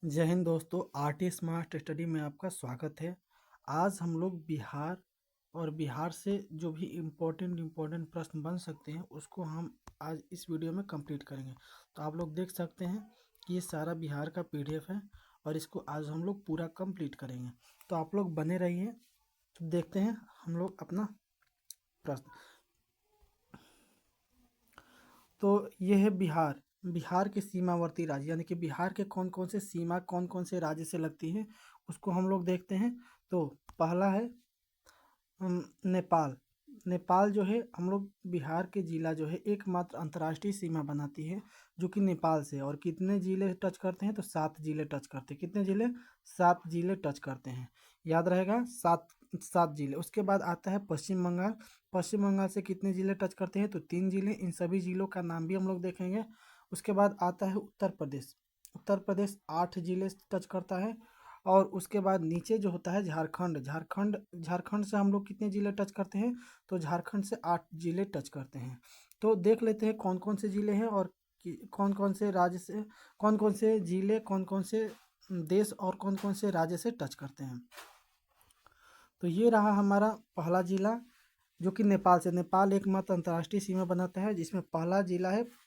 जय हिंद दोस्तों, RT smart study में आपका स्वागत है। आज हम लोग बिहार और बिहार से जो भी इम्पोर्टेंट प्रश्न बन सकते हैं उसको हम आज इस वीडियो में कंप्लीट करेंगे। तो आप लोग देख सकते हैं कि ये सारा बिहार का पीडीएफ है और इसको आज हम लोग पूरा कंप्लीट करेंगे। तो आप लोग बने रहिए। तो देखते हैं हम लोग अपना प्रश्न। तो ये है बिहार। बिहार के सीमावर्ती राज्य यानी कि बिहार के कौन कौन से सीमा कौन कौन से राज्य से लगती है उसको हम लोग देखते हैं। तो पहला है नेपाल। नेपाल जो है हम लोग बिहार के जिला जो है एकमात्र अंतर्राष्ट्रीय सीमा बनाती है जो कि नेपाल से। और कितने जिले टच करते हैं तो 7 जिले टच करते हैं। कितने जिले? 7 जिले टच करते हैं। याद रहेगा, 7 जिले। उसके बाद आता है पश्चिम बंगाल। पश्चिम बंगाल से कितने जिले टच करते हैं तो 3 जिले। इन सभी जिलों का नाम भी हम लोग देखेंगे। उसके बाद आता है उत्तर प्रदेश। उत्तर प्रदेश 8 जिले टच करता है। और उसके बाद नीचे जो होता है झारखंड। झारखंड से हम लोग कितने जिले टच करते हैं तो झारखंड से 8 जिले टच करते हैं। तो देख लेते हैं कौन कौन से जिले हैं और कौन कौन से राज्य से, कौन कौन से जिले, कौन कौन से देश और कौन कौन से राज्य से टच करते हैं। तो ये रहा हमारा पहला जिला जो कि नेपाल से। नेपाल एकमात्र अंतर्राष्ट्रीय सीमा बनाता है जिसमें पहला जिला है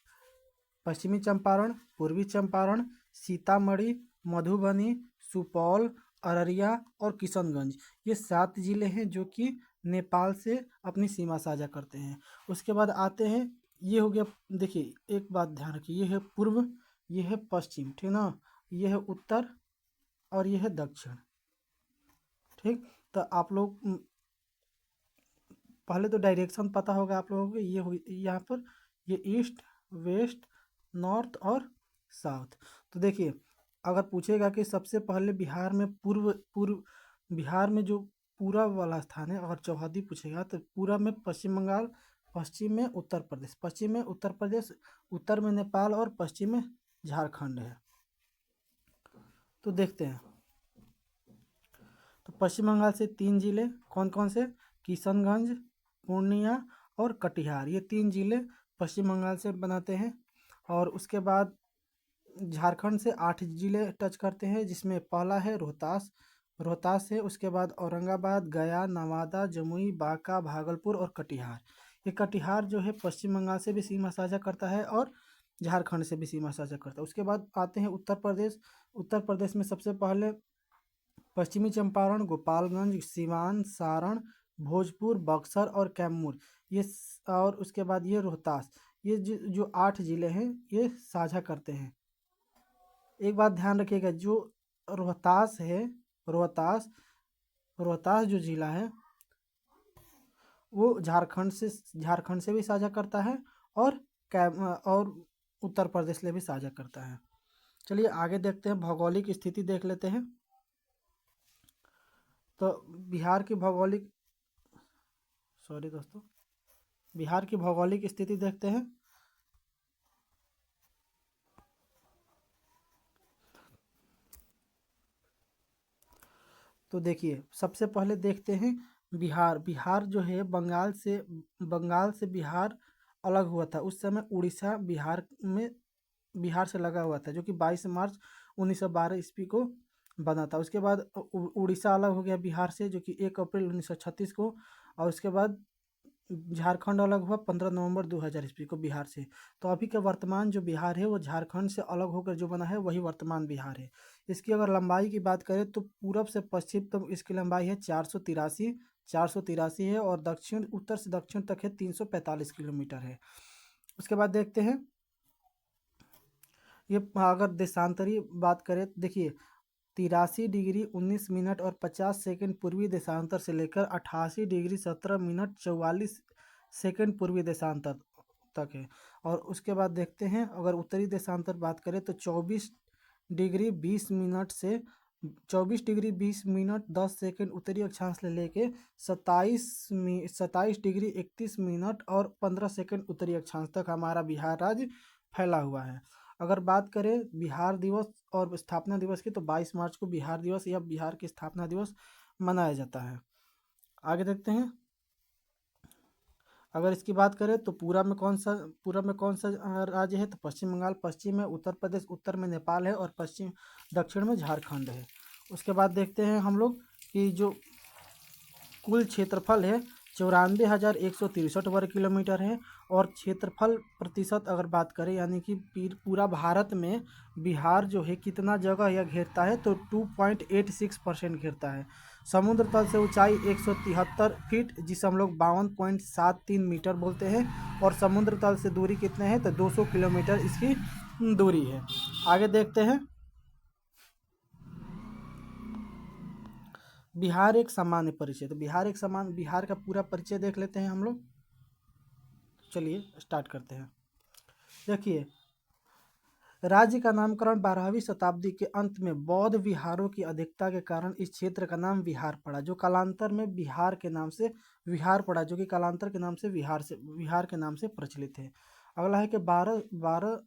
पश्चिमी चंपारण, पूर्वी चंपारण, सीतामढ़ी, मधुबनी, सुपौल, अररिया और किशनगंज। ये 7 जिले हैं जो कि नेपाल से अपनी सीमा साझा करते हैं। उसके बाद आते हैं, ये हो गया। देखिए एक बात ध्यान रखिए, ये है पूर्व, ये है पश्चिम, ठीक ना। ये है उत्तर और ये है दक्षिण। ठीक। तो आप लोग पहले तो डायरेक्शन पता होगा आप लोगों को। ये हो यहाँ पर, ये ईस्ट, वेस्ट, नॉर्थ और साउथ। तो देखिए अगर पूछेगा कि सबसे पहले बिहार में पूर्व पूर्व बिहार में जो पूरब वाला स्थान है, अगर चौहदी पूछेगा तो पूरब में पश्चिम बंगाल, पश्चिम में उत्तर प्रदेश, पश्चिम में उत्तर प्रदेश, उत्तर में नेपाल और पश्चिम में झारखंड है। तो देखते हैं। तो पश्चिम बंगाल से 3 जिले कौन कौन से? किशनगंज, पूर्णिया और कटिहार। ये 3 जिले पश्चिम बंगाल से बनाते हैं। और उसके बाद झारखंड से 8 जिले टच करते हैं जिसमें पहला है रोहतास। रोहतास है। उसके बाद औरंगाबाद, गया, नवादा, जमुई, बांका, भागलपुर और कटिहार। ये कटिहार जो है पश्चिम बंगाल से भी सीमा साझा करता है और झारखंड से भी सीमा साझा करता है। उसके बाद आते हैं उत्तर प्रदेश। उत्तर प्रदेश में सबसे पहले पश्चिमी चंपारण, गोपालगंज, सिवान, सारण, भोजपुर, बक्सर और कैमूर। और उसके बाद ये रोहतास। ये जो 8 जिले हैं ये साझा करते हैं। एक बात ध्यान रखिएगा, जो रोहतास है, रोहतास रोहतास जो जिला है वो झारखंड से भी साझा करता है और और उत्तर प्रदेश से भी साझा करता है। चलिए आगे देखते हैं, भौगोलिक स्थिति देख लेते हैं। तो बिहार की भौगोलिक सॉरी दोस्तों, बिहार की भौगोलिक स्थिति देखते हैं। तो देखिए सबसे पहले देखते हैं बिहार। बिहार जो है बंगाल से बिहार अलग हुआ था। उस समय उड़ीसा बिहार से लगा हुआ था जो कि 22 मार्च 1912 ईस्वी को बना था। उसके बाद उड़ीसा अलग हो गया बिहार से जो कि 1 अप्रैल 1936 को। और उसके बाद झारखंड अलग हुआ 15 नवंबर 2000 ईस्वी को बिहार से। तो अभी का वर्तमान जो बिहार है वो झारखंड से अलग होकर जो बना है वही वर्तमान बिहार है। इसकी अगर लंबाई की बात करें तो पूरब से पश्चिम तक इसकी लंबाई है 483 है। और दक्षिण उत्तर से दक्षिण तक है 345 किलोमीटर है। उसके बाद देखते हैं, ये अगर देशांतरी बात करें तो देखिए 83 डिग्री 19 मिनट और 50 सेकंड पूर्वी देशांतर से लेकर 88 डिग्री 17 मिनट 44 सेकंड पूर्वी देशांतर तक है। और उसके बाद देखते हैं अगर उत्तरी देशांतर बात करें तो 24 डिग्री 20 मिनट 10 सेकंड उत्तरी अक्षांश से लेके 27 डिग्री 31 मिनट और 15 सेकंड उत्तरी अक्षांश तक हमारा बिहार राज्य फैला हुआ है। अगर बात करें बिहार दिवस और स्थापना दिवस की तो 22 मार्च को बिहार दिवस या बिहार की स्थापना दिवस मनाया जाता है। आगे देखते हैं, अगर इसकी बात करें तो पूरब में कौन सा राज्य है, तो पश्चिम बंगाल, पश्चिम में उत्तर प्रदेश, उत्तर में नेपाल है और दक्षिण में झारखंड है। उसके बाद देखते हैं हम लोग कि जो कुल क्षेत्रफल है 94,163 वर्ग किलोमीटर है। और क्षेत्रफल प्रतिशत अगर बात करें यानी कि पूरा भारत में बिहार जो है कितना जगह यह घेरता है, तो 2.86% घेरता है। समुद्र तल से ऊंचाई 173 फीट, जिसे हम लोग 52.73 मीटर बोलते हैं। और समुद्र तल से दूरी कितने हैं, तो 200 किलोमीटर इसकी दूरी है। आगे देखते हैं, बिहार एक सामान्य परिचय। तो बिहार का पूरा परिचय देख लेते हैं हम लोग। चलिए स्टार्ट करते हैं। देखिए, राज्य का नामकरण 12वीं शताब्दी के अंत में बौद्ध विहारों की अधिकता के कारण इस क्षेत्र का नाम बिहार पड़ा, जो कालांतर में बिहार के नाम से विहार पड़ा, जो कि कालांतर के नाम से विहार के नाम से प्रचलित है। अगला है कि 12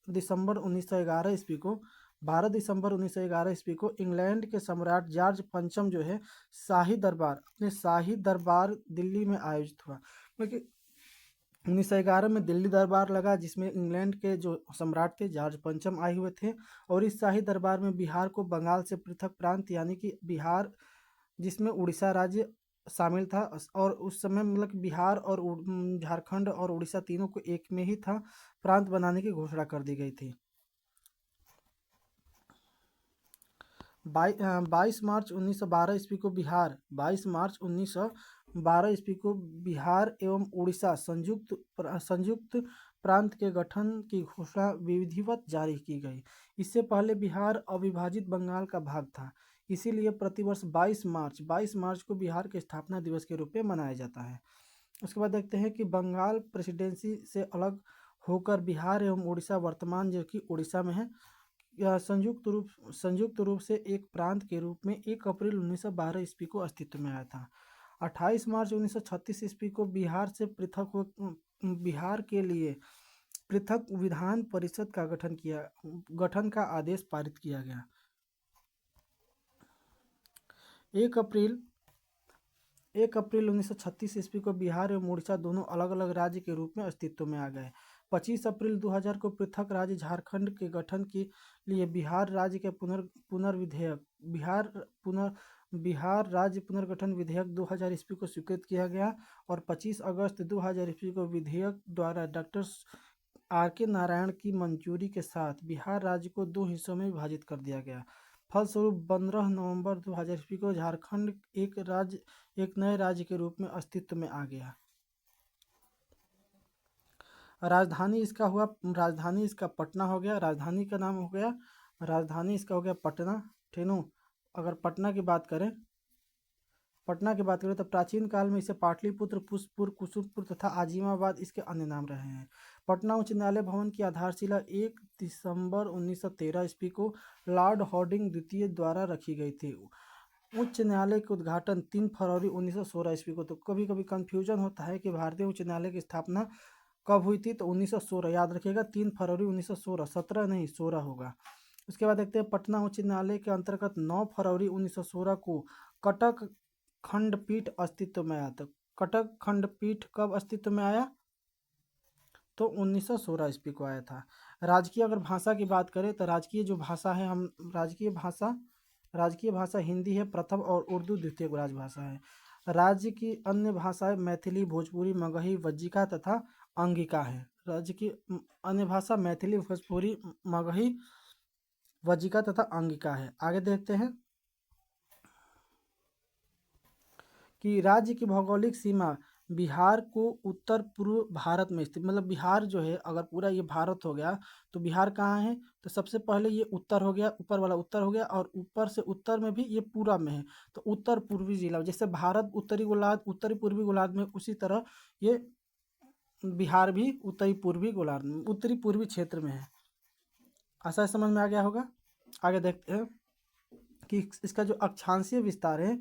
दिसंबर 1911 ईस्वी को 12 दिसंबर 1911 ईस्वी को इंग्लैंड के सम्राट जॉर्ज पंचम जो है अपने शाही दरबार दिल्ली में आयोजित हुआ, क्योंकि 1911 में दिल्ली दरबार लगा, जिसमें इंग्लैंड के जो सम्राट थे जॉर्ज पंचम आए हुए थे। और इस शाही दरबार में बिहार को बंगाल से पृथक प्रांत यानी कि बिहार, जिसमें उड़ीसा राज्य शामिल था, और उस समय मतलब कि बिहार और झारखंड और उड़ीसा तीनों को एक में ही था, प्रांत बनाने की घोषणा कर दी गई थी। 22 मार्च 1912 ईस्वी को बिहार एवं उड़ीसा संयुक्त प्रांत के गठन की घोषणा विधिवत जारी की गई। इससे पहले बिहार अविभाजित बंगाल का भाग था, इसीलिए प्रतिवर्ष 22 मार्च को बिहार के स्थापना दिवस के रूप में मनाया जाता है। उसके बाद देखते हैं कि बंगाल प्रेसिडेंसी से अलग होकर बिहार एवं उड़ीसा वर्तमान जो कि उड़ीसा में है, यह संयुक्त रूप से एक प्रांत के रूप में 1 अप्रैल 1912 ईस्वी को अस्तित्व में आया था। 28 मार्च 1936 ईस्वी को बिहार के लिए पृथक विधान परिषद का गठन का आदेश पारित किया गया। 1 अप्रैल 1936 ईस्वी को बिहार एवं उड़ीसा दोनों अलग अलग राज्य के रूप में अस्तित्व में आ गए। 25 अप्रैल 2000 को पृथक राज्य झारखंड के गठन के लिए बिहार राज्य के बिहार राज्य पुनर्गठन विधेयक 2000 ईस्वी को स्वीकृत किया गया। और 25 अगस्त 2000 ईस्वी को विधेयक द्वारा डॉक्टर R.K. नारायण की मंजूरी के साथ बिहार राज्य को 2 हिस्सों में विभाजित कर दिया गया। फलस्वरूप 15 नवंबर 2000 ईस्वी को झारखंड एक नए राज्य के रूप में अस्तित्व में आ गया। राजधानी इसका पटना हो गया। राजधानी का नाम हो गया, राजधानी इसका हो गया पटना। ठीक। अगर पटना की बात करें तो प्राचीन काल में इसे पाटलिपुत्र, पुष्पपुर, कुसुमपुर तथा आजिमाबाद इसके अन्य नाम रहे हैं। पटना उच्च न्यायालय भवन की आधारशिला 1 दिसंबर 1913 ईस्वी को लॉर्ड हार्डिंग द्वितीय द्वारा रखी गई थी। उच्च न्यायालय के उद्घाटन 3 फरवरी 1916 ईस्वी को। तो कभी कभी कंफ्यूजन होता है कि भारतीय उच्च न्यायालय की स्थापना कब हुई थी, तो 1916 याद रखिएगा, 3 फरवरी 1916, 17 नहीं 16 होगा। उसके बाद देखते हैं पटना उच्च न्यायालय के अंतर्गत 9 फरवरी 1916 को कटक खंडपीठ अस्तित्व में आया था। कटक खंडपीठ कब अस्तित्व में आया, तो 1916 ईस्वी को आया था। राजकीय अगर भाषा की बात करें तो राजकीय भाषा हिंदी है प्रथम और उर्दू द्वितीय राजभाषा है। राज्य की अन्य भाषाएं मैथिली, भोजपुरी, मगही, वज्जिका तथा अंगिका है। राज्य की अन्य भाषा मैथिली, भोजपुरी, मगही, वज्जिका तथा अंगिका है। आगे देखते हैं कि राज्य की भौगोलिक सीमा बिहार को उत्तर पूर्व भारत में स्थित, मतलब बिहार जो है अगर पूरा ये भारत हो गया तो बिहार कहाँ है, तो सबसे पहले ये उत्तर हो गया, ऊपर वाला उत्तर हो गया, और ऊपर से उत्तर में भी ये पूरा में है, तो उत्तर पूर्वी जिला। जैसे भारत उत्तरी पूर्वी गोलार्ध में, उसी तरह ये बिहार भी उत्तरी पूर्वी क्षेत्र में है। ऐसा समझ में आ गया होगा। आगे देखते हैं कि इसका जो अक्षांशीय विस्तार है,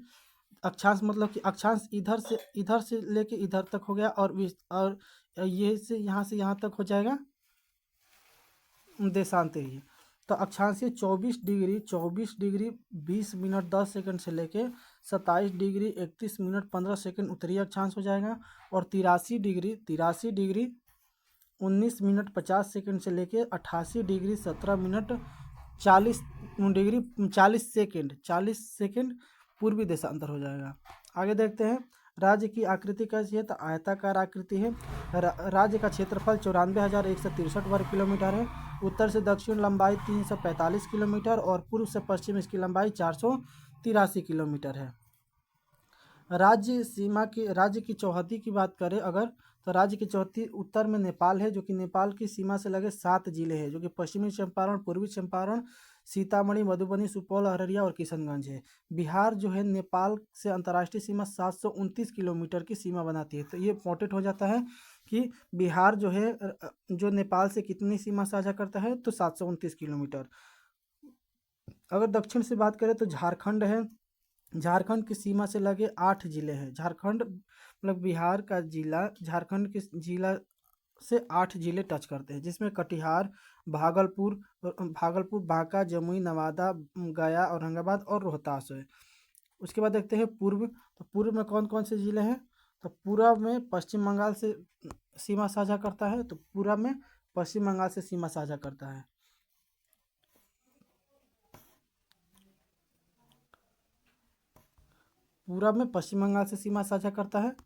अक्षांश मतलब कि अक्षांश इधर से लेके इधर तक हो गया, और ये से यहाँ तक हो जाएगा देशांतरीय। तो अक्षांशीय 24 डिग्री 20 मिनट 10 सेकंड से लेके 27 डिग्री 31 मिनट 15 सेकंड उत्तरी अक्षांश हो जाएगा। और 83 डिग्री 19 मिनट 50 सेकंड से लेके 88 डिग्री 17 मिनट 40 सेकंड पूर्वी देशांतर हो जाएगा। आगे देखते हैं राज्य की आकृति कैसी है, तो आयताकार आकृति है। राज्य का क्षेत्रफल 94,163 वर्ग किलोमीटर है। उत्तर से दक्षिण लंबाई 345 किलोमीटर और पूर्व से पश्चिम इसकी लंबाई 483 किलोमीटर है। राज्य की चौहद्दी की बात करें अगर, तो राज्य की चौहद्दी उत्तर में नेपाल है, जो कि नेपाल की सीमा से लगे 7 जिले हैं, जो कि पश्चिमी चंपारण, पूर्वी चंपारण, सीतामढ़ी, मधुबनी, सुपौल, अररिया और किशनगंज है। बिहार जो है नेपाल से अंतर्राष्ट्रीय सीमा 729 किलोमीटर की सीमा बनाती है। तो ये इंपॉर्टेंट हो जाता है कि बिहार जो है जो नेपाल से कितनी सीमा साझा करता है, तो 729 किलोमीटर। अगर दक्षिण से बात करें तो झारखंड है। झारखंड की सीमा से लगे 8 जिले हैं। झारखंड मतलब बिहार का जिला झारखंड के जिला से 8 जिले टच करते हैं, जिसमें कटिहार, भागलपुर, बांका, जमुई, नवादा, गया, औरंगाबाद और रोहतास है। उसके बाद देखते हैं पूर्व। तो पूर्व में कौन कौन से जिले हैं, तो पूर्व में पश्चिम बंगाल से सीमा साझा करता है। तो पूर्व में पश्चिम बंगाल से सीमा साझा करता है। पूरब में पश्चिम बंगाल से सीमा साझा करता है,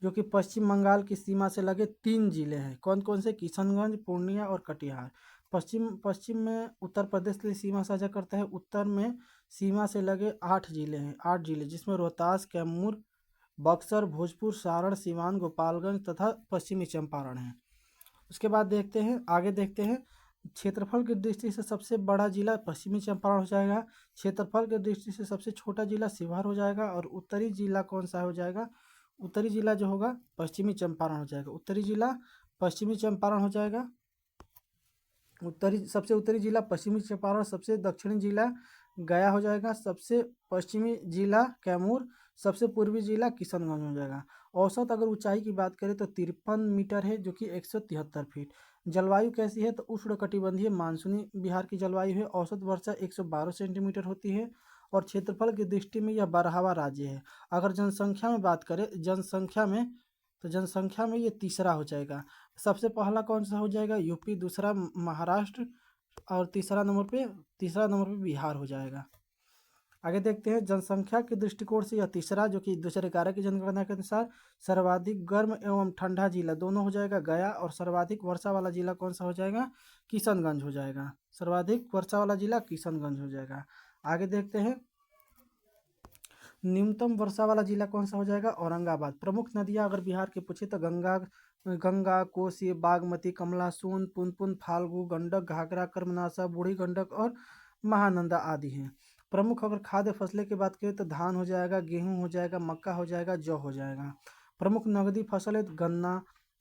जो कि पश्चिम बंगाल की सीमा से लगे 3 जिले हैं। कौन कौन से, किशनगंज, पूर्णिया और कटिहार। पश्चिम में उत्तर प्रदेश के लिए सीमा साझा करता है। उत्तर में सीमा से लगे 8 जिले हैं, 8 जिले, जिसमें रोहतास, कैमूर, बक्सर, भोजपुर, सारण, सीवान, गोपालगंज तथा पश्चिमी चंपारण है। उसके बाद देखते हैं, आगे देखते हैं क्षेत्रफल की दृष्टि से सबसे बड़ा जिला पश्चिमी चंपारण हो जाएगा। क्षेत्रफल की दृष्टि से सबसे छोटा जिला शिवहर हो जाएगा। और उत्तरी जिला कौन सा हो जाएगा, उत्तरी जिला जो होगा पश्चिमी चंपारण हो जाएगा। उत्तरी जिला पश्चिमी चंपारण हो जाएगा। सबसे उत्तरी जिला पश्चिमी चंपारण, सबसे दक्षिणी जिला गया हो जाएगा, सबसे पश्चिमी जिला कैमूर, सबसे पूर्वी जिला किशनगंज हो जाएगा। औसत अगर ऊंचाई की बात करें तो 53 मीटर है, जो कि 173 फीट। जलवायु कैसी है, तो उष्णकटिबंधीय मानसूनी बिहार की जलवायु है। औसत वर्षा 112 सेंटीमीटर होती है। और क्षेत्रफल की दृष्टि में यह 12वां राज्य है। अगर जनसंख्या में बात करें, जनसंख्या में ये तीसरा हो जाएगा। सबसे पहला कौन सा हो जाएगा, यूपी, दूसरा महाराष्ट्र और तीसरा नंबर पे बिहार हो जाएगा। आगे देखते हैं जनसंख्या के दृष्टिकोण से यह तीसरा, जो कि 2011 की जनगणना के अनुसार सर्वाधिक गर्म एवं ठंडा जिला दोनों हो जाएगा गया। और सर्वाधिक वर्षा वाला जिला कौन सा हो जाएगा, किशनगंज हो जाएगा। सर्वाधिक वर्षा वाला जिला किशनगंज हो जाएगा। आगे देखते हैं न्यूनतम वर्षा वाला जिला कौन सा हो जाएगा, औरंगाबाद। प्रमुख नदियां अगर बिहार की पूछे तो गंगा, कोसी, बागमती, कमला, सोन, पुनपुन, फाल्गु, गंडक, घाघरा, कर्मनाशा, बूढ़ी गंडक और महानंदा आदि हैं। प्रमुख अगर खाद्य फसलें की बात करें तो धान हो जाएगा, गेहूं हो जाएगा, मक्का हो जाएगा, जौ हो जाएगा। प्रमुख नकदी फसल है तो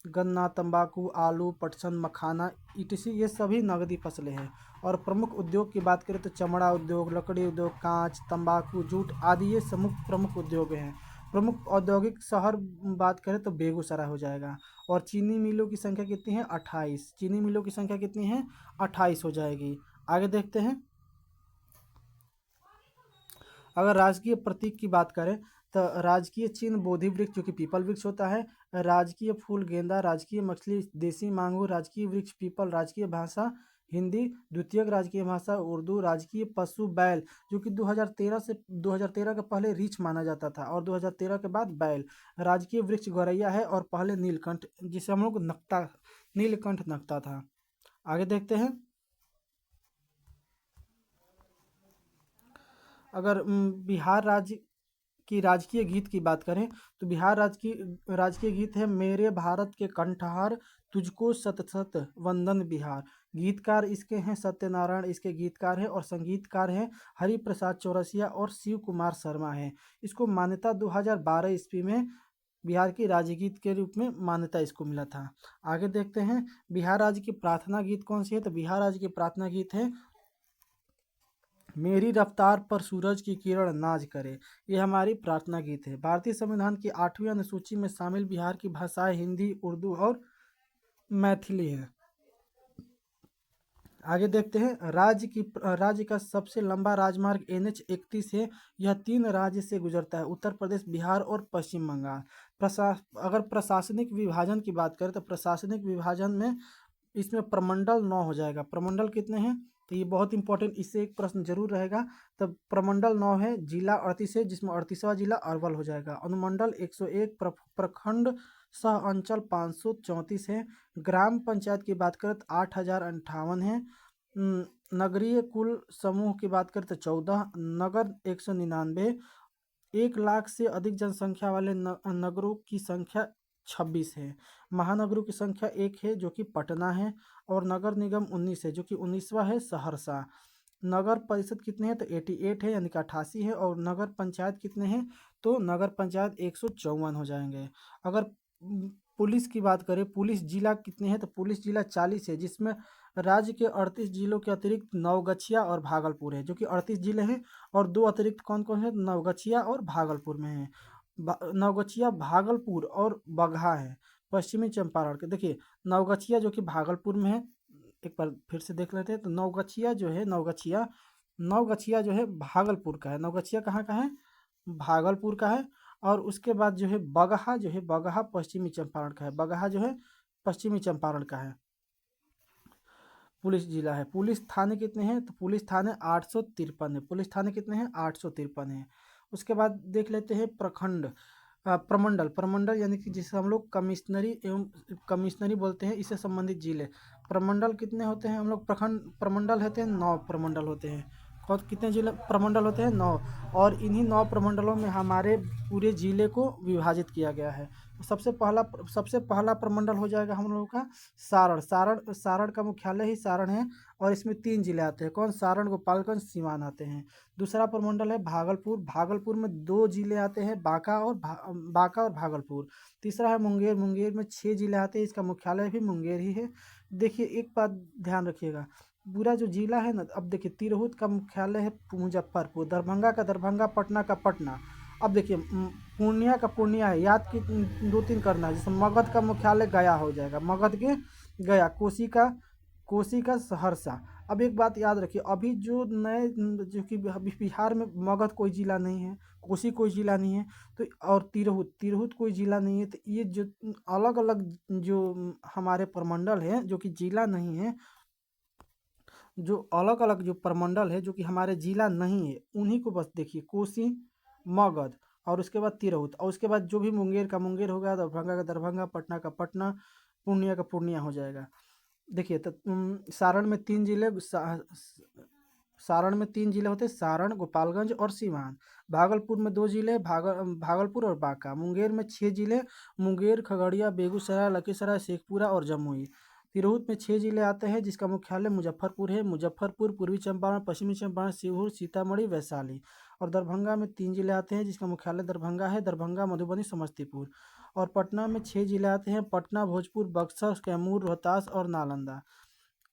गन्ना, तंबाकू, आलू, पटसन, मखाना etc, ये सभी नकदी फसलें हैं। और प्रमुख उद्योग की बात करें तो चमड़ा उद्योग, लकड़ी उद्योग, कांच, तंबाकू, जूट आदि ये प्रमुख उद्योग हैं। प्रमुख औद्योगिक शहर बात करें तो बेगूसराय हो जाएगा। और चीनी मिलों की संख्या कितनी है, 28। चीनी मिलों की संख्या कितनी है, 28 हो जाएगी। आगे देखते हैं अगर राजकीय प्रतीक की बात करें तो राजकीय चिन्ह बोधि वृक्ष, जो कि पीपल वृक्ष होता है। राजकीय फूल गेंदा, राजकीय मछली देसी मांगूर, राजकीय वृक्ष पीपल, राजकीय भाषा हिंदी, द्वितीयक राजकीय भाषा उर्दू, राजकीय पशु बैल, जो कि 2013 के पहले रीछ माना जाता था और 2013 के बाद बैल। राजकीय वृक्ष गौरैया है और पहले नीलकंठ, जिसे हम लोग नीलकंठ नकता था। आगे देखते हैं अगर बिहार राज्य की राजकीय गीत की बात करें तो बिहार राज्य की राजकीय गीत है मेरे भारत के कंठहार तुझको सत सत वंदन बिहार। गीतकार इसके हैं सत्यनारायण, इसके गीतकार हैं। और संगीतकार हैं हरि प्रसाद चौरसिया और शिव कुमार शर्मा हैं। इसको मान्यता 2012 ईस्वी में बिहार की राज्य गीत के रूप में मान्यता इसको मिला था। आगे देखते हैं बिहार राज्य की प्रार्थना गीत कौन सी है, तो बिहार राज्य की प्रार्थना गीत है मेरी रफ्तार पर सूरज की किरण नाज करे। ये हमारी प्रार्थना गीत है। भारतीय संविधान की 8वीं अनुसूची में शामिल बिहार की भाषाएं हिंदी, उर्दू और मैथिली है। आगे देखते हैं। राज्य का सबसे लंबा राजमार्ग NH 31 है। यह 3 राज्य से गुजरता है, उत्तर प्रदेश, बिहार और पश्चिम बंगाल। अगर प्रशासनिक विभाजन की बात करें तो प्रशासनिक विभाजन में इसमें प्रमंडल 9 हो जाएगा। प्रमंडल कितने हैं तो ये बहुत इंपॉर्टेंट, इससे एक प्रश्न जरूर रहेगा। तब प्रमंडल 9 है, जिला 38 है, जिसमें 38वां जिला अरवल हो जाएगा। अनुमंडल 101, प्रखंड सह अंचल 534 है। ग्राम पंचायत की बात करें तो 8058 है। नगरीय कुल समूह की बात करें तो 14, नगर 199। 1 लाख से अधिक जनसंख्या वाले नगरों की संख्या 26 है। महानगरों की संख्या 1 है जो कि पटना है, और नगर निगम 19 है जो कि 19वां है सहरसा। नगर परिषद कितने हैं तो 88 है, यानी कि 88 है। और नगर पंचायत कितने हैं तो नगर पंचायत 154 हो जाएंगे। अगर पुलिस की बात करें, पुलिस जिला कितने हैं तो पुलिस जिला 40 है, जिसमें राज्य के 38 जिलों के अतिरिक्त नवगछिया और भागलपुर है, जो कि 38 जिले हैं। और 2 अतिरिक्त कौन कौन है, नवगछिया और भागलपुर में है। नवगछिया, भागलपुर और बगहा है पश्चिमी चंपारण के। देखिए नवगछिया जो कि भागलपुर में है, एक बार फिर से देख लेते हैं। तो नवगछिया जो है, नवगछिया जो है भागलपुर का है। नवगछिया कहाँ का है, भागलपुर का है। और उसके बाद जो है बगहा, जो है बगहा पश्चिमी चंपारण का है। बगहा जो है पश्चिमी चंपारण का है, पुलिस जिला है। पुलिस थाने कितने हैं तो पुलिस थाने 853 है। पुलिस थाने कितने हैं 853 है। उसके बाद देख लेते हैं प्रखंड, प्रमंडल। प्रमंडल यानी कि जिसे हम लोग कमिश्नरी एवं कमिश्नरी बोलते हैं, इससे संबंधित जिले। प्रमंडल कितने होते हैं हम लोग, प्रखंड प्रमंडल होते हैं 9 प्रमंडल होते हैं। और कितने जिले प्रमंडल होते हैं 9। और इन्हीं 9 प्रमंडलों में हमारे पूरे जिले को विभाजित किया गया है। तो सबसे पहला प्रमंडल हो जाएगा हम लोगों का सारण। सारण का मुख्यालय ही सारण है, और इसमें 3 जिले आते हैं। कौन, सारण, गोपालगंज, सीवान आते हैं। दूसरा प्रमंडल है भागलपुर। भागलपुर में 2 जिले आते हैं, बांका और भागलपुर। तीसरा है मुंगेर। मुंगेर में 6 जिले आते हैं, इसका मुख्यालय भी मुंगेर ही है। देखिए एक बात ध्यान रखिएगा, पूरा जो जिला है ना, अब देखिए तिरहुत का मुख्यालय है मुजफ्फरपुर, दरभंगा का दरभंगा, पटना का पटना। अब देखिए पूर्णिया का पूर्णिया है, याद की 2-3 करना है। जैसे मगध का मुख्यालय गया हो जाएगा, मगध के गया। कोसी का सहरसा। अब एक बात याद रखिए, अभी जो नए जो कि अभी बिहार में मगध कोई जिला नहीं है, कोसी कोई जिला नहीं है, तो और तिरहुत कोई जिला नहीं है। तो ये जो अलग अलग जो हमारे प्रमंडल हैं जो कि जिला नहीं है, जो अलग अलग जो प्रमंडल है जो कि हमारे जिला नहीं है, उन्हीं को बस देखिए, कोसी, मगध, और उसके बाद तिरहुत, और उसके बाद जो भी मुंगेर का मुंगेर होगा, दरभंगा का दरभंगा, पटना का पटना, पूर्णिया का पूर्णिया हो जाएगा। देखिए तो सारण में 3 जिले होते हैं, सारण, गोपालगंज और सीवान। भागलपुर में 2 जिले, भागलपुर और बांका। मुंगेर में 6 जिले, मुंगेर, खगड़िया, बेगूसराय, लखीसराय, शेखपुरा और जमुई। तिरहुत में 6 जिले आते हैं, जिसका मुख्यालय मुजफ्फरपुर है। मुजफ्फरपुर, पूर्वी चंपारण, पश्चिमी चंपारण, शिवहर, सीतामढ़ी, वैशाली। और दरभंगा में 3 जिले आते हैं, जिसका मुख्यालय दरभंगा है। दरभंगा, मधुबनी, समस्तीपुर। और पटना में 6 जिले आते हैं, पटना, भोजपुर, बक्सर, कैमूर, रोहतास और नालंदा।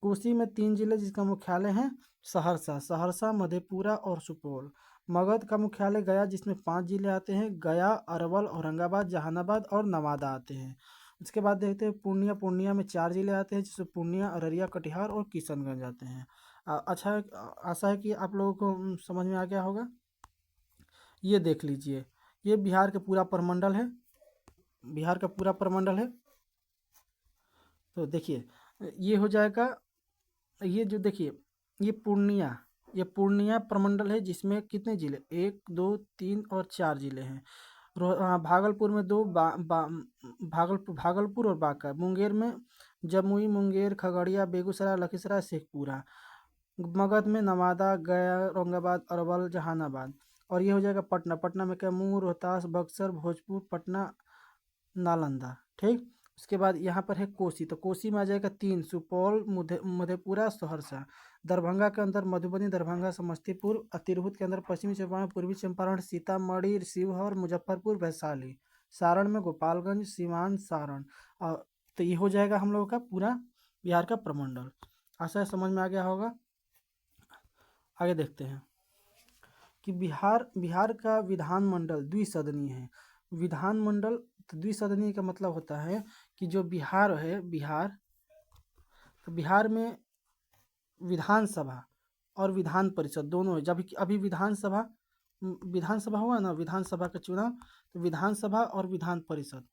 कोसी में 3 जिले, जिसका मुख्यालय है सहरसा, मधेपुरा और सुपौल। मगध का मुख्यालय गया, जिसमें 5 जिले आते हैं, गया, अरवल, औरंगाबाद, जहानाबाद और नवादा आते हैं। उसके बाद देखते हैं पूर्णिया में 4 जिले आते हैं, जिसमें पूर्णिया, अररिया, कटिहार और किशनगंज आते हैं। अच्छा आशा है कि आप लोगों को समझ में आ गया होगा। ये देख लीजिए, ये बिहार का पूरा प्रमंडल है, बिहार का पूरा प्रमंडल है। तो देखिए ये हो जाएगा, ये जो देखिए ये पूर्णिया प्रमंडल है, जिसमें कितने जिले, 1 2 3 और 4 जिले हैं। भागलपुर में 2, भागलपुर और बांका। मुंगेर में जमुई, मुंगेर, खगड़िया, बेगूसराय, लखीसराय, शेखपुरा। मगध में नवादा, गया, औरंगाबाद, अरवल, जहानाबाद। और ये हो जाएगा पटना में कैमूर, रोहतास, बक्सर, भोजपुर, पटना, नालंदा। ठीक, उसके बाद यहाँ पर है कोसी। तो कोसी में आ जाएगा 3, सुपौल, मधेपुरा, सहरसा। दरभंगा के अंदर मधुबनी, दरभंगा, समस्तीपुर। तिरहुत के अंदर पश्चिमी चंपारण, पूर्वी चंपारण, सीतामढ़ी, शिवहर, मुजफ्फरपुर, वैशाली। सारण में गोपालगंज, सीवान, सारण। और तो ये हो जाएगा हम लोगों का पूरा बिहार का प्रमंडल। आशा है समझ में आ गया होगा। आगे देखते हैं कि बिहार का विधानमंडल द्विसदनीय है। विधानमंडल तो द्विसदनीय का मतलब होता है कि जो बिहार है, तो बिहार में विधानसभा और विधान परिषद दोनों है। जब अभी विधानसभा हुआ ना, विधानसभा का चुनाव, तो विधानसभा और विधान परिषद,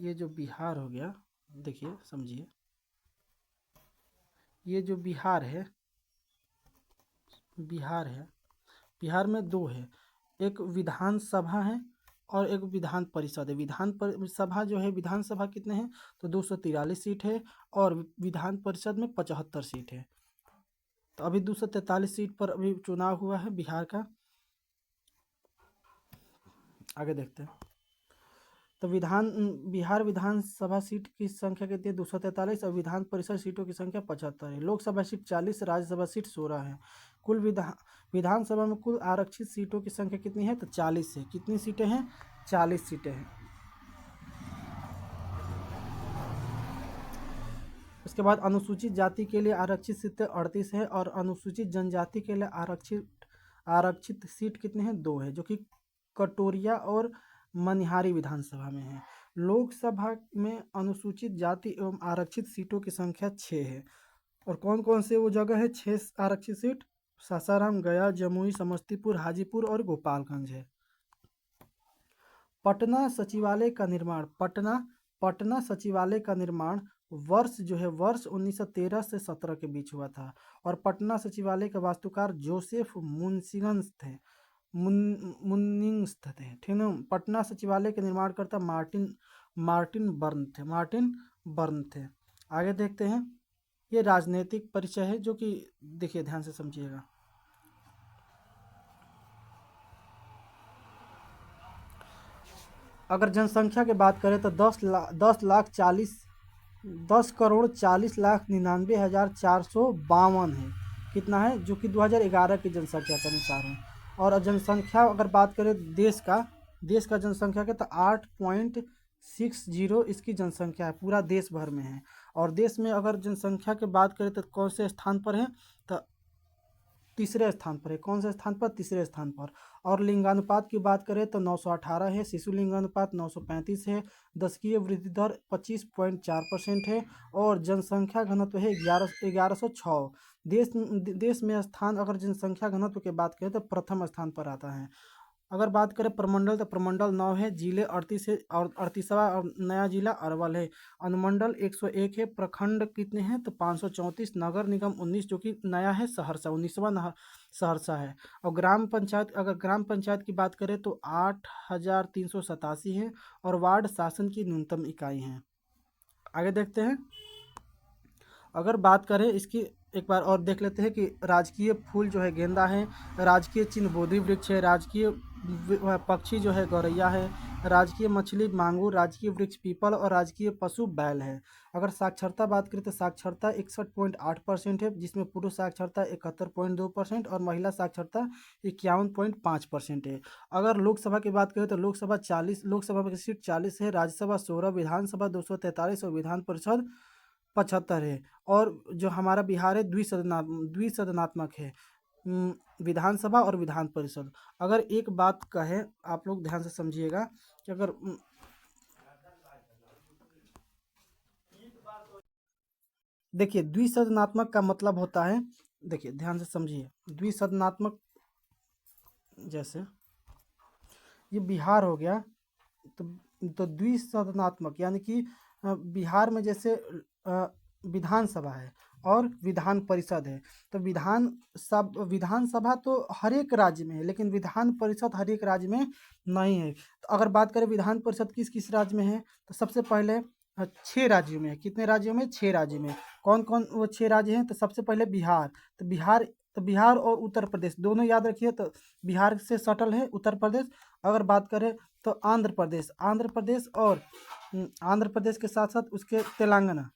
ये जो बिहार हो गया, देखिए समझिए, ये जो बिहार है, बिहार में दो है, एक विधानसभा है और एक विधान परिषद है। सभा जो है, विधानसभा कितने हैं, तो 243 सीट है, और विधान परिषद में 75 सीट है। तो अभी 243 सीट पर अभी चुनाव हुआ है बिहार का। आगे देखते हैं। तो बिहार विधानसभा सीट की संख्या कितनी है, 243, और विधान परिषद सीटों की संख्या 75 है। लोकसभा सीट 40, राज्यसभा सीट 16 है। कुल विधानसभा में कुल आरक्षित सीटों की संख्या कितनी है, तो 40 है। कितनी सीटें हैं, 40 सीटें हैं। उसके बाद अनुसूचित जाति के लिए आरक्षित सीटें 38 है, और अनुसूचित जनजाति के लिए आरक्षित सीट कितने हैं, 2 है, जो कि कटोरिया और मनिहारी विधानसभा में है। लोकसभा में अनुसूचित जाति एवं आरक्षित सीटों की संख्या 6 है। और कौन कौन से वो जगह है 6 आरक्षित सीट, सासाराम, गया, जमुई, समस्तीपुर, हाजीपुर और गोपालगंज है। पटना सचिवालय का निर्माण वर्ष 1913 से 17 के बीच हुआ था, और पटना सचिवालय के वास्तुकार जोसेफ मुन्सिंग्स थे। ठीक ना। पटना सचिवालय के निर्माणकर्ता मार्टिन बर्न थे। आगे देखते हैं। ये राजनीतिक परिचय है, जो कि देखिए ध्यान से समझिएगा। अगर जनसंख्या की बात करें तो 10,40,99,452 है। कितना है, जो कि 2011 की जनसंख्या के अनुसार है। और जनसंख्या अगर बात करें देश का जनसंख्या के, तो 8.60 इसकी जनसंख्या है, पूरा देश भर में है। और देश में अगर जनसंख्या की बात करें तो कौन से स्थान पर है, तो तीसरे स्थान पर है। कौन से स्थान पर, तीसरे स्थान पर। और लिंगानुपात की बात करें तो 918 है, शिशु लिंगानुपात 935 है, दशकीय वृद्धि दर 25.4% है, और जनसंख्या घनत्व है 1106। देश में स्थान अगर जनसंख्या घनत्व की बात करें तो प्रथम स्थान पर आता है। अगर बात करें प्रमंडल, तो प्रमंडल 9 है, जिले 38 है, और 38वां और नया जिला अरवल है। अनुमंडल 101 है, प्रखंड कितने हैं, तो 534, नगर निगम 19, जो कि नया है, सहरसा 19वां सहरसा है। और ग्राम पंचायत की बात करें तो 8,387 है, और वार्ड शासन की न्यूनतम इकाई है। आगे देखते हैं। अगर बात करें इसकी, एक बार और देख लेते हैं कि राजकीय फूल जो है गेंदा है, राजकीय चिन्ह बोधि वृक्ष है, राजकीय पक्षी जो है गौरैया है, राजकीय मछली मांगूर, राजकीय वृक्ष पीपल, और राजकीय पशु बैल है। अगर साक्षरता बात करें तो साक्षरता 61.8% है, जिसमें पुरुष साक्षरता 71.2% और महिला साक्षरता 51.5% है। अगर लोकसभा की बात करें तो लोकसभा की सीट 40 है, राज्यसभा 16, विधानसभा 243 और विधान परिषद 75 है। और जो हमारा बिहार है द्विसदनात्मक है, विधानसभा और विधान परिषद। अगर एक बात कहें, आप लोग ध्यान से समझिएगा कि अगर देखिए द्विसदनात्मक का मतलब होता है, देखिए ध्यान से समझिए, द्विसदनात्मक जैसे ये बिहार हो गया, तो द्विसदनात्मक यानी कि बिहार में जैसे विधानसभा है और विधान परिषद है। तो विधानसभा तो हर एक राज्य में है, लेकिन विधान परिषद हर एक राज्य में नहीं है। तो अगर बात करें विधान परिषद किस किस राज्य में है, तो सबसे पहले 6 राज्यों में है। कितने राज्यों में, 6 राज्यों में। कौन कौन वो 6 राज्य हैं, तो सबसे पहले बिहार। तो बिहार और उत्तर प्रदेश दोनों याद रखिए, तो बिहार से सटल है उत्तर प्रदेश। अगर बात करें तो आंध्र प्रदेश और आंध्र प्रदेश के साथ साथ उसके तेलंगाना,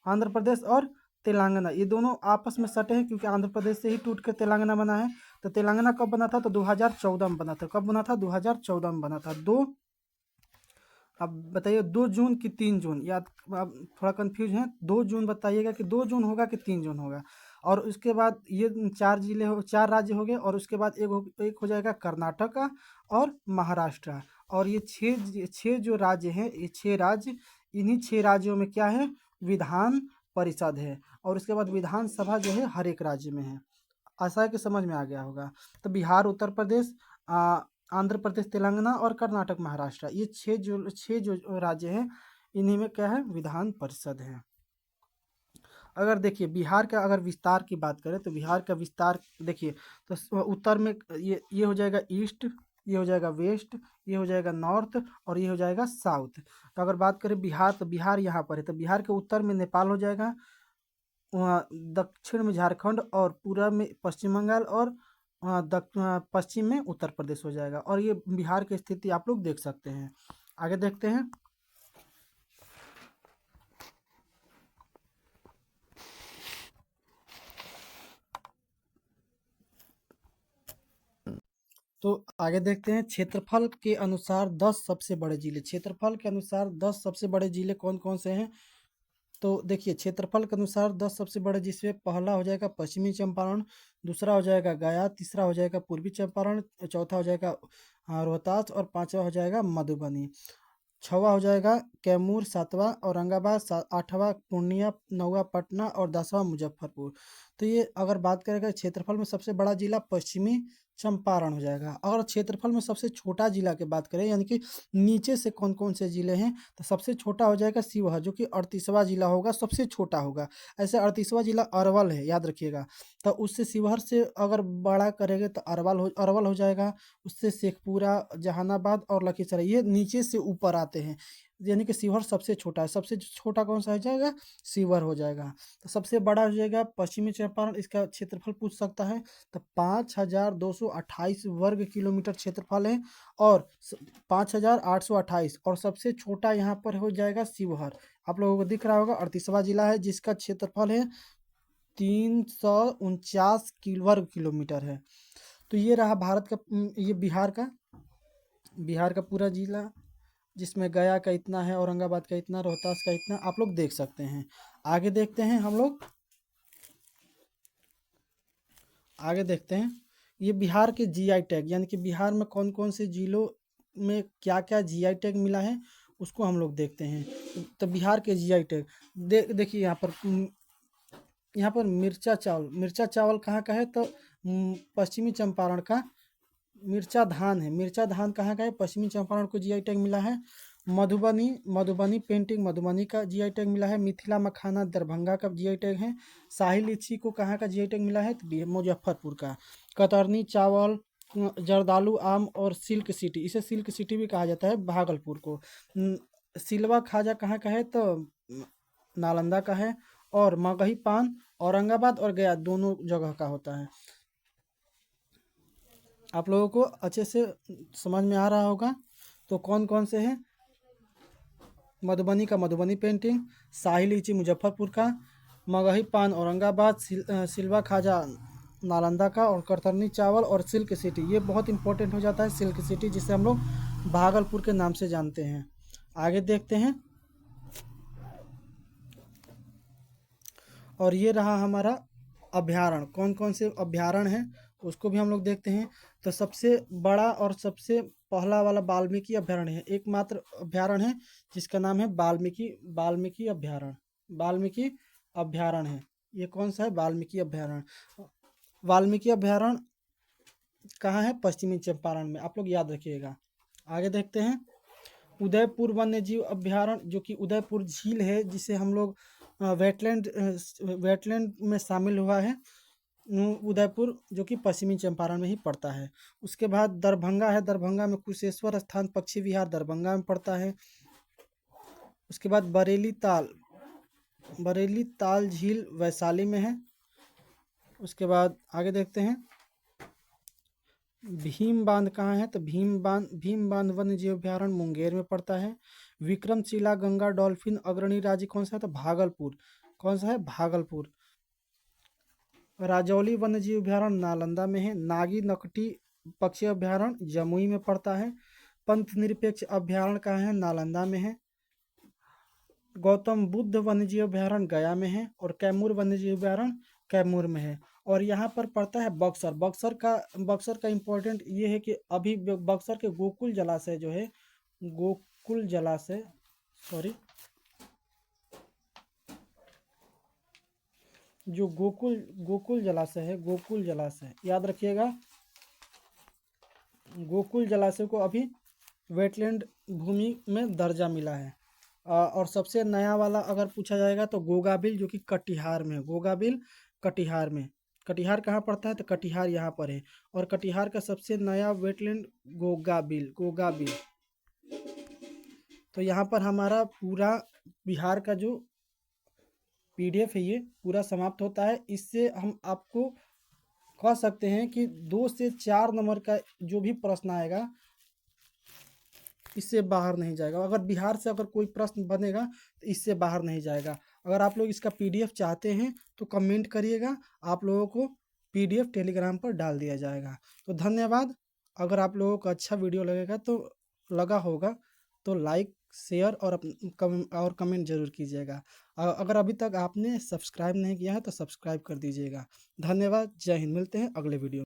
आंध्र प्रदेश और तेलंगाना, ये दोनों आपस में सटे हैं, क्योंकि आंध्र प्रदेश से ही टूट कर तेलंगाना बना है। तो तेलंगाना कब बना था, तो 2014 में बना था। कब बना था, 2014 में बना था। अब बताइए 2 जून कि 3 जून, याद आप थोड़ा कंफ्यूज हैं, 2 जून बताइएगा कि 2 जून होगा कि 3 जून होगा। और उसके बाद ये 4 राज्य हो गए, और उसके बाद एक हो जाएगा कर्नाटक का और महाराष्ट्र। और ये 6 जो राज्य हैं, ये 6 राज्य, इन्हीं 6 राज्यों में क्या है, विधान परिषद है। और उसके बाद विधानसभा जो है हर एक राज्य में है। आशा है कि समझ में आ गया होगा। तो बिहार, उत्तर प्रदेश, आंध्र प्रदेश, तेलंगाना और कर्नाटक, महाराष्ट्र, ये छः जो राज्य हैं, इन्हीं में क्या है, विधान परिषद है। अगर देखिए बिहार का अगर विस्तार की बात करें तो बिहार का विस्तार देखिए, तो उत्तर में ये हो जाएगा ईस्ट, ये हो जाएगा वेस्ट, ये हो जाएगा नॉर्थ और ये हो जाएगा साउथ। तो अगर बात करें बिहार, तो बिहार यहाँ पर है, तो बिहार के उत्तर में नेपाल हो जाएगा, वहाँ दक्षिण में झारखंड और पूरब में पश्चिम बंगाल और पश्चिम में उत्तर प्रदेश हो जाएगा। और ये बिहार की स्थिति आप लोग देख सकते हैं। आगे देखते हैं। तो आगे देखते हैं, क्षेत्रफल के अनुसार 10 सबसे बड़े जिले। क्षेत्रफल के अनुसार 10 सबसे बड़े जिले कौन कौन से हैं? तो देखिए क्षेत्रफल के अनुसार 10 सबसे बड़े, जिसमें पहला हो जाएगा पश्चिमी चंपारण, दूसरा हो जाएगा गया, तीसरा हो जाएगा पूर्वी चंपारण, चौथा हो जाएगा रोहतास और पांचवा हो जाएगा मधुबनी, छवा हो जाएगा कैमूर, सातवां औरंगाबाद, आठवां पूर्णिया, नौवां पटना और 10वां मुजफ्फरपुर। तो ये अगर बात करेगा क्षेत्रफल में सबसे बड़ा जिला पश्चिमी चंपारण हो जाएगा। अगर क्षेत्रफल में सबसे छोटा जिला की बात करें, यानी कि नीचे से कौन कौन से जिले हैं, तो सबसे छोटा हो जाएगा शिवहर, जो कि 38वां जिला होगा, सबसे छोटा होगा। ऐसे 38वां जिला अरवल है, याद रखिएगा। तो उससे शिवहर से अगर बड़ा करेंगे तो अरवल हो जाएगा। उससे शेखपुरा, जहानाबाद और लखीसराय, ये नीचे से ऊपर आते हैं, यानी कि शिवहर सबसे छोटा है। सबसे छोटा कौन सा हो जाएगा? शिवहर हो जाएगा। तो सबसे बड़ा हो जाएगा पश्चिमी चंपारण, इसका क्षेत्रफल पूछ सकता है, तो 5228 वर्ग किलोमीटर क्षेत्रफल है, और 5828। और सबसे छोटा यहाँ पर हो जाएगा शिवहर। आप लोगों को दिख रहा होगा, 38वां जिला है, जिसका क्षेत्रफल है 349 वर्ग किलोमीटर है। तो ये रहा भारत का, ये बिहार का पूरा जिला, जिसमें गया का इतना है, औरंगाबाद का इतना, रोहतास का इतना, आप लोग देख सकते हैं। आगे देखते हैं हम लोग, आगे देखते हैं ये बिहार के जीआई टैग, यानी कि बिहार में कौन कौन से जिलों में क्या क्या जीआई टैग मिला है, उसको हम लोग देखते हैं। तो बिहार के जीआई टैग देखिए यहाँ पर मिर्चा चावल कहाँ का है? तो पश्चिमी चंपारण का। मिर्चा धान है, मिर्चा धान कहाँ का है? पश्चिमी चंपारण को जीआई टैग मिला है। मधुबनी पेंटिंग, मधुबनी का जीआई टैग मिला है। मिथिला मखाना, दरभंगा का जीआई टैग है। शाही लीची को कहाँ का जीआई टैग मिला है? तो मुजफ्फरपुर का। कतरनी चावल, जर्दालू आम और सिल्क सिटी, इसे सिल्क सिटी भी कहा जाता है, भागलपुर को। सिलवा खाजा कहाँ का है? तो नालंदा का है। और मगही पान औरंगाबाद और गया दोनों जगह का होता है। आप लोगों को अच्छे से समझ में आ रहा होगा। तो कौन कौन से हैं? मधुबनी का मधुबनी पेंटिंग, शाही लीची मुजफ्फरपुर का, मगही पान औरंगाबाद, सिलवा खाजा नालंदा का, और कतरनी चावल और सिल्क सिटी, ये बहुत इंपॉर्टेंट हो जाता है, सिल्क सिटी, जिसे हम लोग भागलपुर के नाम से जानते हैं। आगे देखते हैं, और ये रहा हमारा अभ्यारण्य। कौन कौन से अभ्यारण्य हैं उसको भी हम लोग देखते हैं। तो सबसे बड़ा और सबसे पहला वाला वाल्मीकि अभ्यारण्य है, एकमात्र अभ्यारण्य है, जिसका नाम है वाल्मीकि अभ्यारण्य। वाल्मीकि अभ्यारण्य है, ये कौन सा है? वाल्मीकि अभ्यारण्य। वाल्मीकि अभ्यारण्य कहाँ है? पश्चिमी चंपारण में, आप लोग याद रखिएगा। आगे देखते हैं, उदयपुर वन्य जीव अभ्यारण्य, जो कि उदयपुर झील है, जिसे हम लोग वेटलैंड में शामिल हुआ है। उदयपुर, जो कि पश्चिमी चंपारण में ही पड़ता है। उसके बाद दरभंगा है, दरभंगा में कुशेश्वर स्थान पक्षी विहार दरभंगा में पड़ता है। उसके बाद बरेली ताल झील वैशाली में है। उसके बाद आगे देखते हैं, भीम बांध कहाँ है? तो भीम बांध वन्य जीव अभ्यारण्य मुंगेर में पड़ता है। विक्रमशिला गंगा डॉल्फिन अग्रणी राज्य कौन सा है? तो भागलपुर। कौन सा है? भागलपुर। राजौली वन्य जीव अभ्यारण्य नालंदा में है। नागी नकटी पक्षी अभ्यारण्य जमुई में पड़ता है। पंथ निरपेक्ष अभ्यारण्य कहाँ है? नालंदा में है। गौतम बुद्ध वन्यजीव अभ्यारण्य गया में है। और कैमूर वन्यजीव अभ्यारण्य कैमूर में है। और यहाँ पर पड़ता है बक्सर। बक्सर का इम्पोर्टेंट ये है कि अभी बक्सर के गोकुल जलाशय जो है, गोकुल जलाशय, सॉरी, जो गोकुल गोकुल जलाशय है, गोकुल जलाशय याद रखिएगा, गोकुल जलाशय को अभी वेटलैंड भूमि में दर्जा मिला है। और सबसे नया वाला अगर पूछा जाएगा तो गोगाबिल, जो कि कटिहार में है। गोगाबिल कटिहार में, कटिहार कहाँ पड़ता है तो कटिहार यहाँ पर है। और कटिहार का सबसे नया वेटलैंड गोगाबिल, गोगाबिल। तो यहाँ पर हमारा पूरा बिहार का जो पीडीएफ है ये पूरा समाप्त होता है। इससे हम आपको कह सकते हैं कि 2 से 4 नंबर का जो भी प्रश्न आएगा इससे बाहर नहीं जाएगा। अगर बिहार से अगर कोई प्रश्न बनेगा तो इससे बाहर नहीं जाएगा। अगर आप लोग इसका पीडीएफ चाहते हैं तो कमेंट करिएगा, आप लोगों को पीडीएफ टेलीग्राम पर डाल दिया जाएगा। तो धन्यवाद। अगर आप लोगों को अच्छा वीडियो लगेगा तो लगा होगा तो लाइक शेयर और कमेंट जरूर कीजिएगा। अगर अभी तक आपने सब्सक्राइब नहीं किया है तो सब्सक्राइब कर दीजिएगा। धन्यवाद। जय हिंद। मिलते हैं अगले वीडियो।